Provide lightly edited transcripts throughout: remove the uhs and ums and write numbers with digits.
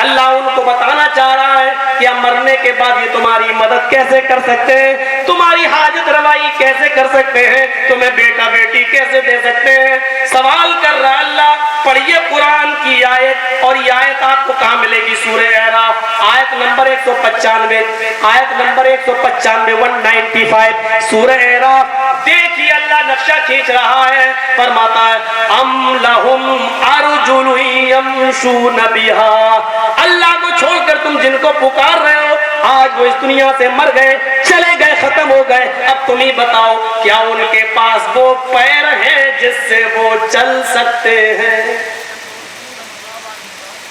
اللہ ان کو بتانا چاہ رہا ہے کہ اب مرنے کے بعد یہ تمہاری مدد کیسے کر سکتے ہیں، تمہاری حاجت روائی کیسے کر سکتے ہیں، تمہیں بیٹا بیٹی کیسے دے سکتے ہیں۔ سوال کر رہا اللہ۔ پڑھیے قرآن کی آیت، اور یہ آیت آپ کو کہاں ملے گی؟ سورہ اعراف آیت نمبر 195، آیت نمبر 195 195 سورہ اعراف۔ دیکھیے اللہ نقشہ کھینچ رہا ہے، فرماتا ہے ام لہم ارجل یمشون بہا۔ اللہ کو چھوڑ کر تم جن کو پکار رہے ہو آج وہ اس دنیا سے مر گئے، چلے گئے، ختم ہو گئے، اب تم ہی بتاؤ کیا ان کے پاس وہ پیر ہیں جس سے وہ چل سکتے ہیں؟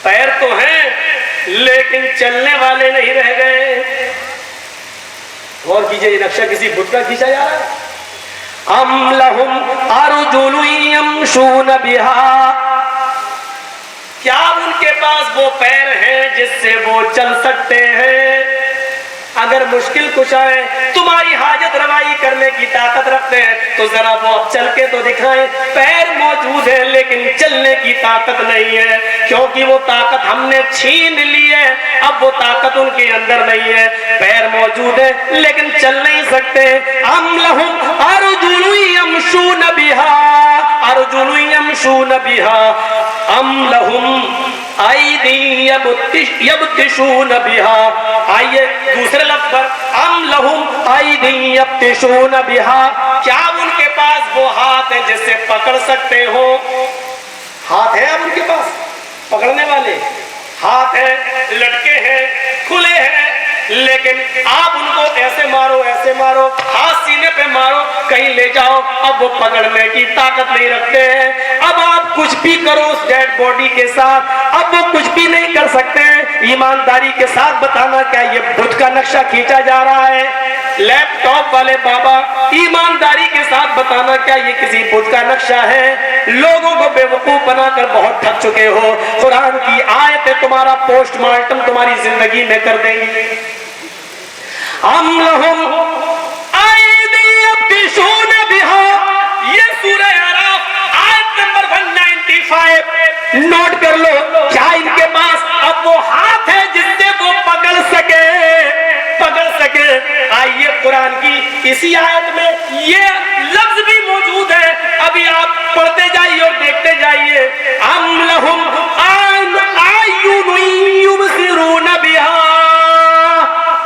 پیر تو ہیں لیکن چلنے والے نہیں رہ گئے۔ غور کیجئے، یہ نقشہ کسی بت کا کھینچا جا رہا ہے۔ ام لہم ارجل یمشون بہا، کیا ان کے پاس وہ پیر ہیں جس سے وہ چل سکتے ہیں؟ اگر مشکل کشا ہے، تمہاری حاجت روائی کرنے کی طاقت رکھتے ہیں تو ذرا وہ اب چل کے تو دکھائیں۔ پیر موجود ہے لیکن چلنے کی طاقت نہیں ہے، کیونکہ وہ طاقت ہم نے چھین لی ہے، اب وہ طاقت ان کے اندر نہیں ہے۔ پیر موجود ہے لیکن چل نہیں سکتے۔ ام لہم ارجل یمشون بہا، ارجل یمشون بہا، ام لہم ایدی یبطشون بہا۔ آئیے دوسرے لفظ پر، ام لہم ایدی یبطشون بہا، کیا ان کے پاس وہ ہاتھ ہیں جس سے پکڑ سکتے ہو؟ ہاتھ ہے اب ان کے پاس پکڑنے والے، ہاتھ ہیں، لٹکے ہیں، کھلے ہیں، لیکن آپ ان کو ایسے مارو، ایسے مارو، ہاتھ سینے پہ مارو، کہیں لے جاؤ، اب وہ پکڑنے کی طاقت نہیں رکھتے ہیں۔ اب آپ کچھ بھی کرو اس ڈیڈ باڈی کے ساتھ، اب وہ کچھ بھی نہیں کر سکتے ہیں۔ ایمانداری کے ساتھ بتانا کیا یہ بت کا نقشہ کھینچا جا رہا ہے؟ لیپ ٹاپ والے بابا، ایمانداری کے ساتھ بتانا کیا یہ کسی بت کا نقشہ ہے؟ لوگوں کو بے وقوف بنا کر بہت تھک چکے ہو۔ قرآن کی آیتیں تمہارا پوسٹ مارٹم تمہاری زندگی میں کر دیں گی۔ ام لہم ایدی یبطشون بہا، یہ سورہ اعراف آیت نمبر 195 نوٹ کر لو۔ کیا ان کے پاس اب وہ ہاتھ ہے جس سے وہ پکڑ سکے؟ آئیے قرآن کی اسی آیت میں یہ لفظ بھی موجود ہے، ابھی آپ پڑھتے جائیے اور دیکھتے جائیے۔ ام لہم اعین یبصرون بہا،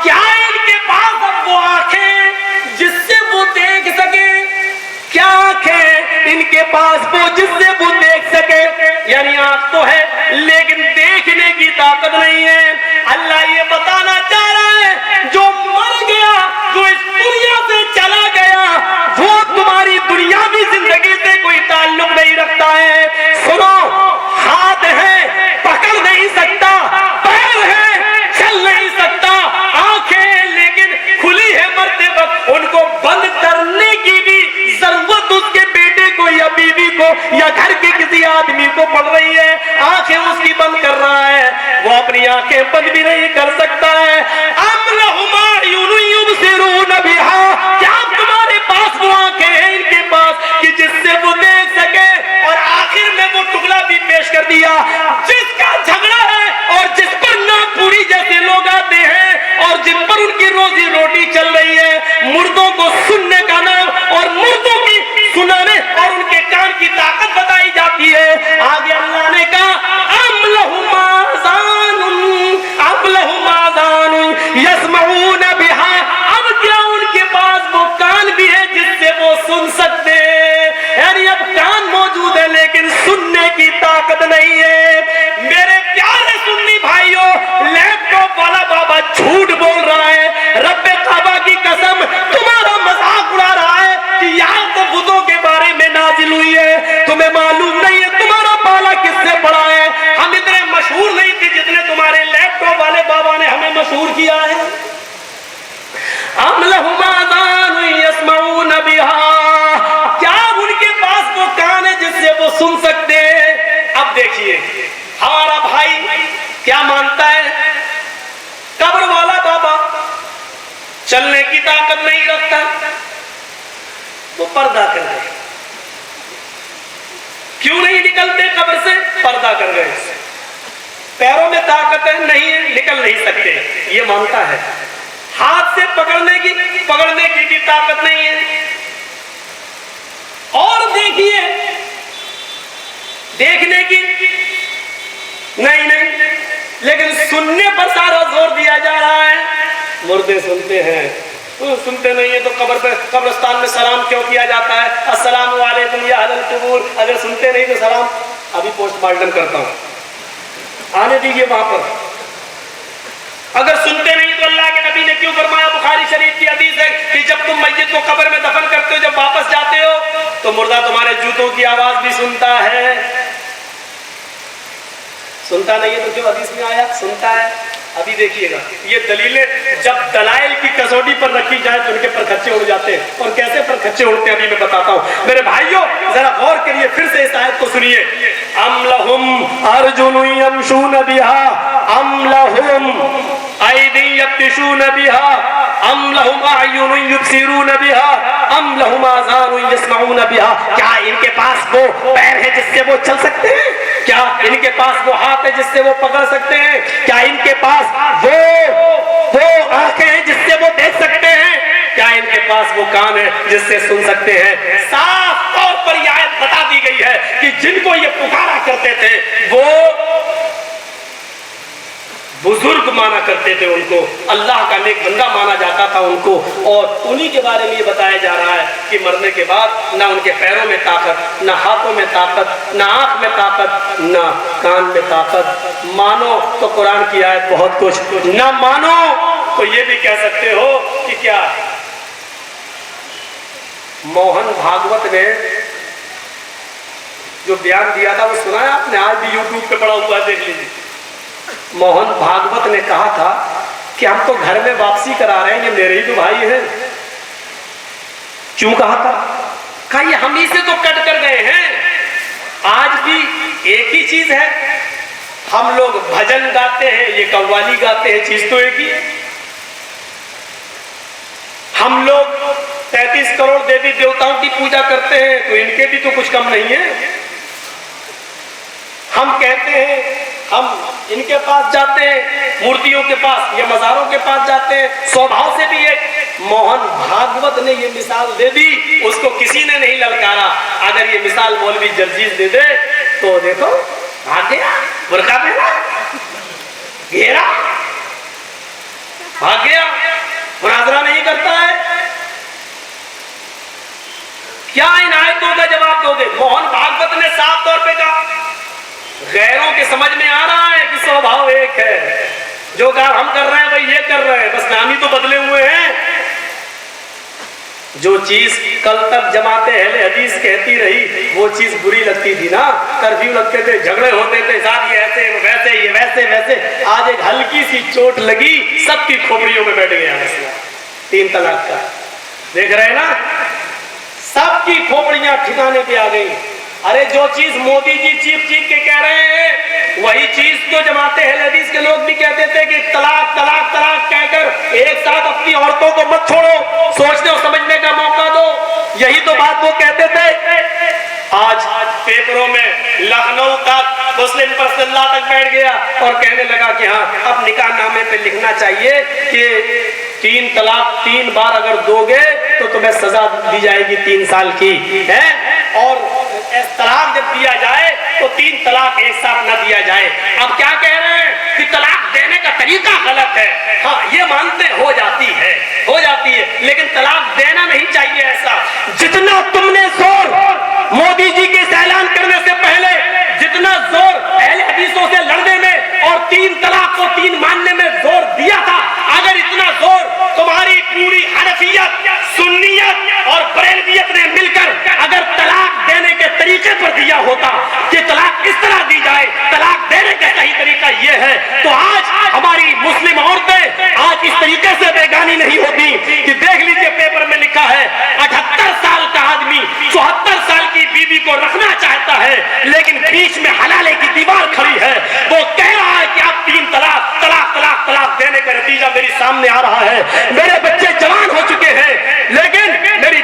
کیا ان کے پاس اب وہ آنکھیں جس سے وہ دیکھ سکے؟ کیا آنکھیں ان کے پاس وہ جس سے وہ دیکھ سکے؟ یعنی آنکھ تو ہے لیکن دیکھنے کی طاقت نہیں ہے۔ اللہ یہ بتانا چاہ رہا ہے جو مر گیا، جو اس دنیا سے چلا گیا، وہ تمہاری دنیاوی زندگی سے کوئی تعلق نہیں رکھتا ہے۔ سنو، ہاتھ ہے پکڑ نہیں سکتا، پیر ہے چل نہیں سکتا، آنکھیں لیکن کھلی ہے مرتے وقت، ان کو بند کرنے کی بھی ضرورت اس کے بیٹے کو یا بیوی کو یا گھر کے کسی آدمی کو پڑ رہی ہے۔ آنکھیں اس کی بند کر رہا ہے، وہ اپنی آنکھیں بند بھی نہیں کر سکتا ہے۔ ام لہم اعین یبصرون بہا، کیا تمہارے پاس وہ آنکھیں ہیں ان کے پاس کہ جس سے وہ دیکھ سکے؟ اور آخر میں وہ ٹکڑا بھی پیش کر دیا، جس کا جھگڑا ہے اور جس پر ناپوری جیسے لوگ آتے ہیں اور جن پر ان کی روزی روٹی چل رہی ہے، مردوں کو سننے کا نام اور مردوں کی سنانے اور ان کے کان کی طاقت بتائی جاتی ہے۔ آگے اللہ نے کہا ام لہم آذان، ام لہم آذان یسمعون بہا، اب کیا ان کے پاس وہ کان بھی ہے جس سے وہ سن سکتے ہیں؟ یعنی اب کان موجود ہے لیکن سننے کی طاقت نہیں ہے۔ میرے پیارے سنی بھائیوں، لیپ ٹاپ والا بابا جھوٹ بول رہا ہے، رب کعبہ کی قسم تمہارا مذاق اڑا رہا ہے کہ یہاں تو بتوں کے بارے میں نازل ہوئی ہے، تمہیں معلوم نہیں ہے تمہارا پالا کس سے پڑا ہے۔ ہم اتنے مشہور نہیں تھے جتنے تمہارے لیپ ٹاپ والے بابا نے ہمیں مشہور کیا ہے۔ ام لہم آذان یسمعون بہا، کیا ان کے پاس وہ کان ہے جس سے وہ سن سکتے ہیں؟ اب دیکھیے ہمارا بھائی کیا مانتا ہے؟ قبر والا بابا چلنے کی طاقت نہیں رکھتا، وہ پردہ کر گئے۔ کیوں نہیں نکلتے قبر سے؟ پردہ کر گئے۔ پیروں میں طاقت ہے نہیں ہے، نکل نہیں سکتے، یہ مانتا ہے۔ ہاتھ سے پکڑنے کی بھی طاقت نہیں ہے۔ اور دیکھیے دیکھنے کی نہیں، لیکن سننے پر سارا زور دیا جا رہا ہے۔ مردے سنتے ہیں، سنتے نہیں ہے تو قبر پہ قبرستان میں سلام کیوں کیا جاتا ہے؟ السلام علیکم یا اہل القبور۔ اگر سنتے نہیں تو سلام، ابھی پوسٹ مارٹم کرتا ہوں، آنے دیجیے وہاں پر۔ اگر سنتے نہیں تو اللہ کے نبی نے کیوں فرمایا؟ بخاری شریف کی حدیث ہے کہ جب تم میت کو قبر میں دفن کرتے ہو، جب واپس جاتے ہو تو مردہ تمہارے جوتوں کی آواز بھی سنتا ہے۔ سنتا نہیں ہے تو کیوں حدیث میں آیا سنتا ہے؟ ابھی دیکھیے گا یہ دلیلیں جب دلائل کی کسوٹی پر رکھی جائے تو ان کے پر کچے اڑ جاتے ہیں، اور کیسے پر کچے اڑتے ہیں ابھی میں بتاتا ہوں۔ میرے بھائیوں ذرا غور کریے، پھر سے اس آیت کو سنیے۔ ام لہم ارجل یمشون بہا ام لہم ایدی یبطشون بہا ام لہم اعین یبصرون بہا ام لہم آذان یسمعون بہا۔ کیا ان کے پاس وہ پیر ہے جس سے وہ چل سکتے ہیں؟ کیا ان کے پاس وہ ہاتھ ہے جس سے وہ پکڑ سکتے ہیں؟ کیا ان کے پاس وہ آنکھیں ہیں جس سے وہ دیکھ سکتے ہیں؟ کیا ان کے پاس وہ کان ہے جس سے سن سکتے ہیں؟ صاف طور پر یہ آیت بتا دی گئی ہے کہ جن کو یہ پکارا کرتے تھے وہ بزرگ مانا کرتے تھے، ان کو اللہ کا نیک بندہ مانا جاتا تھا ان کو، اور انہی کے بارے میں یہ بتایا جا رہا ہے کہ مرنے کے بعد نہ ان کے پیروں میں طاقت، نہ ہاتھوں میں طاقت، نہ آنکھ میں طاقت، نہ کان میں طاقت۔ مانو تو قرآن کی آیت بہت کچھ، نہ مانو تو یہ بھی کہہ سکتے ہو کہ کیا موہن بھاگوت نے جو بیان دیا تھا وہ سنا ہے آپ نے؟ آج بھی یوٹیوب پہ پڑا ہوا ہے، دیکھ لیجیے۔ موہن بھاگوت نے کہا تھا کہ ہم تو گھر میں واپسی کرا رہے ہیں، یہ میرے ہی تو بھائی ہیں۔ کیوں کہا تھا؟ کہا یہ ہم ہی سے تو کٹ کر گئے ہیں۔ آج بھی ایک ہی چیز ہے، ہم لوگ بھجن گاتے ہیں، یہ قوالی گاتے ہیں، چیز تو ایک ہی ہے۔ ہم لوگ 33 کروڑ دیوی دیوتاؤں کی پوجا کرتے ہیں تو ان کے بھی تو کچھ کم نہیں ہے۔ ہم کہتے ہیں ہم ان کے پاس جاتے ہیں، مورتیوں کے پاس یا مزاروں کے پاس جاتے ہیں، سوبھاؤ سے بھی ایک موہن بھاگوت نے یہ مثال دے دی، اس کو کسی نے نہیں للکارا۔ اگر یہ مثال مولوی جرجیز دے دے تو دیکھو بھاگ گیا، برقع پہنا، گھیرا، بھاگ گیا، مناظرہ نہیں کرتا ہے۔ کیا ان آیتوں کا جواب دو گے؟ موہن بھاگوت نے صاف طور پہ کہا غیروں کے سمجھ میں آ رہا ہے کہ سوبھاؤ ایک ہے، جو کام ہم کر رہے ہیں وہی یہ کر رہے ہیں، بس نام ہی تو بدلے ہوئے ہیں۔ جو چیز کل تک جماعت اہل حدیث کہتی رہی وہ چیز بری لگتی تھی نا، کرفیو لگتے تھے، جھگڑے ہوتے تھے، ساتھ یہ ایسے ویسے یہ ویسے، آج ایک ہلکی سی چوٹ لگی سب کی کھوپڑیوں میں بیٹھ گیا مسئلہ 3 طلاق کا۔ دیکھ رہے ہیں نا، سب کی کھوپڑیاں ٹھکانے پہ آ گئی۔ ارے جو چیز مودی جی چیخ کے کہہ رہے ہیں وہی چیز تو جماعت اہل حدیث کے لوگ بھی کہتے تھے کہ طلاق طلاق طلاق کہہ کر ایک ساتھ اپنی عورتوں کو مت چھوڑو، سوچنے اور سمجھنے کا موقع دو، یہی تو بات وہ کہتے تھے۔ آج پیپروں میں لکھنؤ تک مسلم پرسنل لا تک بیٹھ گیا اور کہنے لگا کہ ہاں اب نکاح نامے پہ لکھنا چاہیے کہ 3 طلاق 3 بار اگر دو گے تو تمہیں سزا دی جائے گی 3 سال کی ہے، اور طلاق جب دیا جائے تو 3 طلاق ایک ساتھ نہ دیا جائے۔ اب کیا کہہ رہے ہیں کہ طلاق دینے کا طریقہ غلط ہے، ہاں یہ مانتے ہو جاتی ہے لیکن طلاق دینا نہیں چاہیے ایسا۔ جتنا تم نے زور مودی جی کے اعلان کرنے سے پہلے جتنا زور اہل حدیثوں سے لڑنے میں اور 3 طلاق کو 3 ماننے میں زور دیا تھا، اگر اتنا زور تمہاری پوری حنفیت، سنیت اور بریلویت نے مل کر اگر طلاق دینے کے طریقے پر دیا ہوتا کہ طلاق اس طرح دی جائے، طلاق دینے کا صحیح طریقہ یہ ہے، تو آج ہماری مسلم عورتیں آج اس طریقے سے بیگانی نہیں ہوتی کہ دیکھ لیجئے پیپر میں لکھا ہے 78 سال کا آدمی 74 سال کی بیوی کو رکھنا چاہتا ہے لیکن بیچ میں حلالے کی دیوار کھڑی ہے، وہ کہہ رہا ہے کہ آپ 3 طلاق طلاق طلاق طلاق دینے کا نتیجہ میری سامنے آ رہا ہے، میرے بچے جوان ہو چکے ہیں لیکن میری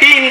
3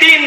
3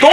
2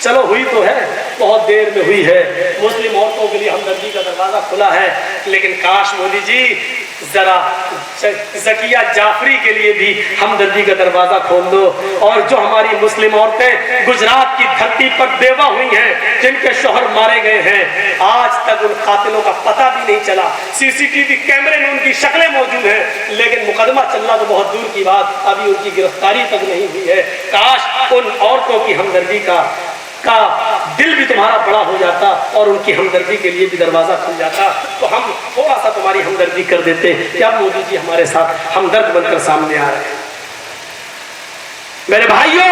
چلو ہوئی تو ہے، بہت دیر میں ہوئی ہے، مسلم عورتوں کے لیے ہمدردی کا دروازہ کھلا ہے، لیکن کاش مودی جی ذرا زکیہ جعفری کے لیے بھی ہمدردی کا دروازہ کھول دو، اور جو ہماری مسلم عورتیں گجرات کی دھرتی پر بیوہ ہوئی ہیں، جن کے شوہر مارے گئے ہیں، آج تک ان قاتلوں کا پتہ بھی نہیں چلا، سی سی ٹی وی کیمرے میں ان کی شکلیں موجود ہیں، لیکن مقدمہ چلنا تو بہت دور کی بات، ابھی ان کی گرفتاری تک نہیں ہوئی ہے۔ کاش ان عورتوں کی ہمدردی کا دل بھی تمہارا بڑا ہو جاتا اور ان کی ہمدردی کے لیے بھی دروازہ کھل جاتا، تو ہم تھوڑا سا تمہاری ہمدردی کر دیتے کہ اب مودی جی ہمارے ساتھ ہمدرد بن کر سامنے آ رہے ہیں۔ میرے بھائیوں،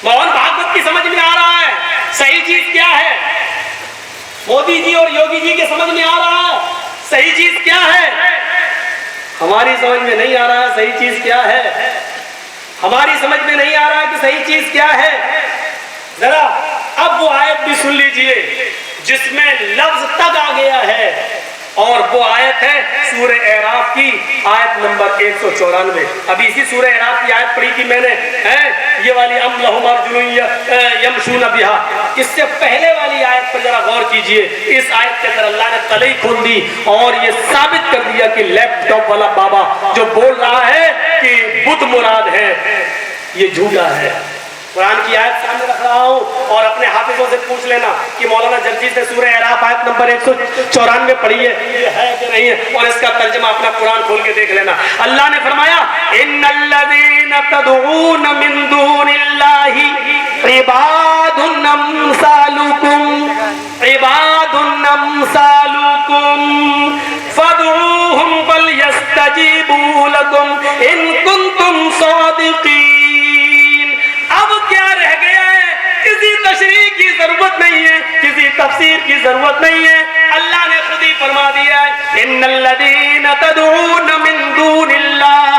موہن بھاگوت کی سمجھ میں آ رہا ہے صحیح چیز کیا ہے، مودی جی اور یوگی جی کے سمجھ میں آ رہا ہے صحیح چیز کیا ہے، ہماری سمجھ میں نہیں آ رہا ہے صحیح چیز کیا ہے، ہماری سمجھ میں نہیں آ رہا کہ صحیح چیز کیا ہے۔ ذرا اب وہ آیت بھی سن لیجئے جس میں لفظ تگ آ گیا ہے، اور وہ آیت ہے سورہ اعراف کی آیت نمبر 194۔ ابھی اسی سورہ اعراف کی آیت پڑھی تھی میں نے، یہ والی ام لہم ارجل یمشون بہا، اس سے پہلے والی آیت پر ذرا غور کیجئے۔ اس آیت کے اندر اللہ نے تلئی کھول دی اور یہ ثابت کر دیا کہ لیپ ٹاپ والا بابا جو بول رہا ہے کہ بت مراد ہے، یہ جھوٹا ہے۔ قرآن کی آیت سامنے رکھ رہا ہوں، اور اپنے حافظوں سے پوچھ لینا کہ مولانا جرجیز نے سورہ اعراف آیت نمبر 194 پڑھی ہے، یہ ہے کہ نہیں ہے، اور اس کا ترجمہ اپنا قرآن کھول کے دیکھ لینا۔ اللہ نے فرمایا ان الذین تدعون من دون اللہ عباد امثالکم عباد امثالکم فادعوہم فلیستجیبوا لکم ان کنتم صادقین۔ اب کیا رہ گیا ہے؟ کسی تشریح کی ضرورت نہیں ہے، کسی تفسیر کی ضرورت نہیں ہے، اللہ نے خود ہی فرما دیا ہے ان الذین تدعون من دون اللہ،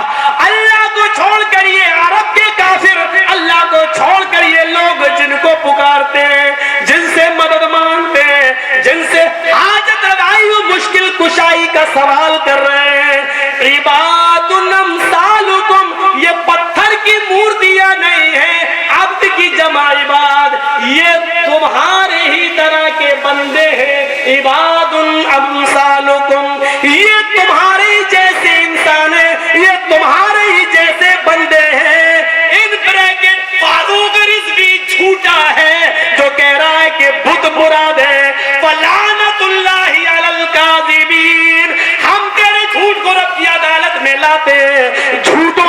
اللہ کو چھوڑ کر یہ عرب کے کافر، اللہ کو چھوڑ کر یہ لوگ جن کو پکارتے ہیں، جن سے مدد مانگتے ہیں، جن سے حاجت روائی و مشکل کشائی کا سوال کر رہے ہیں، عباد امثالکم، یہ پتھر کی مورتیاں نہیں ہیں، عبد کی جمع عباد، یہ تمہارے ہی طرح کے بندے ہیں، عباد امثالکم، یہ تمہارے جیسے انسان ہیں، یہ تمہارے ہی جیسے بندے ہیں۔ ان بریکٹ فاروق رضوی جھوٹا ہے جو کہہ رہا ہے کہ بت مراد ہے، فلعنت اللہ علی الکاذبین، ہم تیرے جھوٹ کو رب کی عدالت میں لاتے ہیں، جھوٹ